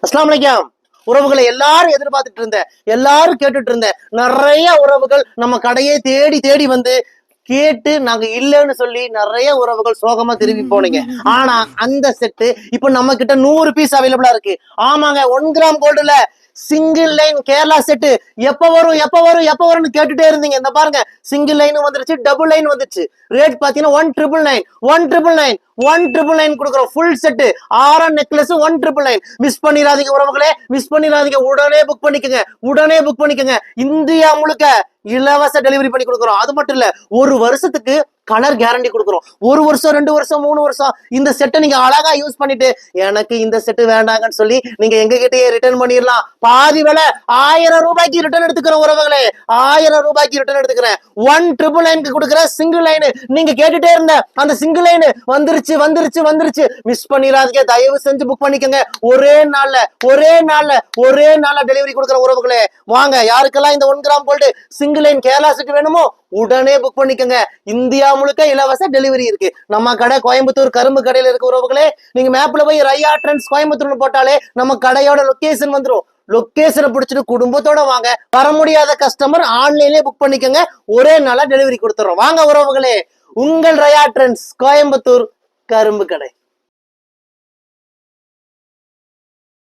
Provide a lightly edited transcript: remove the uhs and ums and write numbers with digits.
அஸ்ஸலாமு அலைக்கும். உறவுகளை எல்லாரும் எதிர்பார்த்துட்டு இருந்த, எல்லாரும் கேட்டுட்டு இருந்த நிறைய உறவுகள் நம்ம கடையை தேடி தேடி வந்து கேட்டு நாங்க இல்லைன்னு சொல்லி நிறைய உறவுகள் சோகமா திரும்பி போனீங்க. ஆனா அந்த செட்டு இப்ப நம்ம கிட்ட 100 பீஸ் அவைலபிளா இருக்கு. ஆமாங்க, 1 கிராம் கோல்டுல சிங்கிள் லைன் கேரளா செட்டு எப்ப வரும் எப்ப வரும் எப்ப வரும்னு கேட்டுட்டே இருந்தீங்க. இந்த பாருங்க, சிங்கிள் லைன் வந்துருச்சு, டபுள் லைன் வந்துச்சு. ரேட் பாத்தீங்கன்னா 1,999 கொடுக்குறோம். ஃபுல் செட்டு ஆரம் நெக்லஸ் 1,999. மிஸ் பண்ணிடாதீங்க உறவுகளே, மிஸ் பண்ணிடாதீங்க. உடனே புக் பண்ணிக்கங்க, உடனே புக் பண்ணிக்கங்க. இந்தியா முழுக்க இலவச டெலிவரி பண்ணி கொடுக்குறோம். அது மட்டும் இல்ல, ஒரு வருஷத்துக்கு கலர் கேரண்டி கொடுக்குறோம். 1 வருஷம் 2 வருஷம் 3 வருஷம் இந்த செட்டை நீங்க அழகா யூஸ் பண்ணிட்டு எனக்கு இந்த செட்டு வேண்டாங்கன்னு சொல்லி நீங்க எங்க கிட்டயே ரிட்டர்ன் பண்ணிடலாம். பாதி விலை 1000 ரூபாய்க்கு ரிட்டர்ன் எடுத்துக்கிறோம் உறவுகளே, 1000 ரூபாய்க்கு ரிட்டர்ன் எடுத்துக்கிறேன். 1,999 கொடுக்குற சிங்கிள் லைன். நீங்க கேட்டுட்டே இருந்த அந்த சிங்கிள் லைன் வந்துருச்சு வந்துருச்சு வந்துருச்சு. மிஸ் பண்ணிடாதீங்க, தயவு செஞ்சு புக் பண்ணிக்கங்க. ஒரே நாள்ல டெலிவரி கொடுக்குற உறவுகளே வாங்க. யாருக்கெல்லாம் இந்த 1 gram gold single line Kerala set வேணுமோ உடனே புக் பண்ணிக்கங்க. இந்தியா முழுக்க இலவச டெலிவரி இருக்கு. நம்ம கடை கோயம்புத்தூர் கரும்பு கடையில இருக்க உறவுகளே, நீங்க மேப்ல போய் ரையா ட்ரெண்ட்ஸ் கோயம்புத்தூர்னு போட்டாலே நம்ம கடையோட லொகேஷன் வந்துடும். லொகேஷனை பிடிச்சிட்டு குடும்பத்தோட வாங்க. வர முடியாத கஸ்டமர் ஆன்லைன்லயே புக் பண்ணிக்கங்க. ஒரே நாளா டெலிவரி கொடுத்துறோம். வாங்க உறவுகளே, உங்கள் ரையா ட்ரெண்ட்ஸ் கோயம்புத்தூர் கரும்பு கடை.